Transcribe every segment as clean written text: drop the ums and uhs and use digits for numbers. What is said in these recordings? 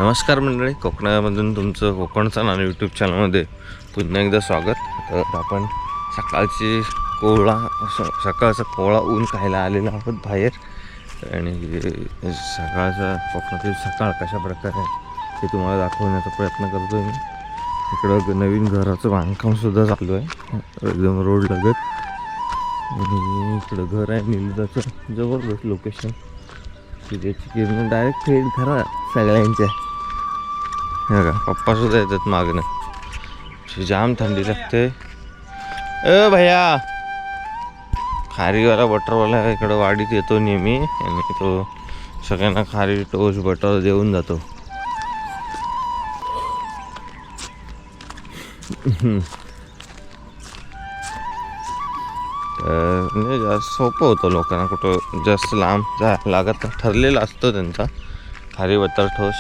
नमस्कार मंडळी, कोकणामधून तुमचं कोकणचं नाणं यूट्यूब चॅनलमध्ये पुन्हा एकदा स्वागत. तर आपण सकाळचा कोवळा ऊन खायला आलेला आहोत बाहेर. आणि सकाळचा कोकणातील सकाळ कशा प्रकारे हे तुम्हाला दाखवण्याचा प्रयत्न करतो मी. इकडं नवीन घराचं बांधकामसुद्धा चालू आहे एकदम रोड लगत. आणि इकडं घर आहे निलदाचं, जबरदस्त लोकेशन. त्याची किरण डायरेक्ट थेट घरा सगळ्यांच्या. हे का पप्पासुद्धा येतात मागणं. जाम थंडी लागते. भैया खारीवाला बटरवाला इकडं वाडीत येतो नेहमी आणि तो सगळ्यांना खारी टोस्ट बटर देऊन जातो. म्हणजे जास्त सोपं होतं लोकांना, कुठं जास्त लांब जायला लागत नाही. ठरलेलं असतं त्यांचा खारी बटर ठोस.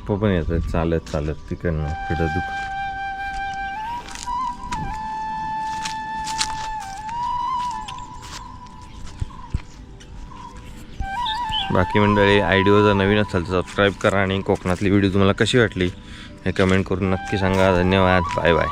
पप्पा पण येतात चालत चालत तिकडनं इकडं बाकी मंडळी, आयडिओ जर नवीन असेल तर सबस्क्राईब करा आणि कोकणातली व्हिडिओ तुम्हाला कशी वाटली हे कमेंट करून नक्की सांगा. धन्यवाद, बाय बाय.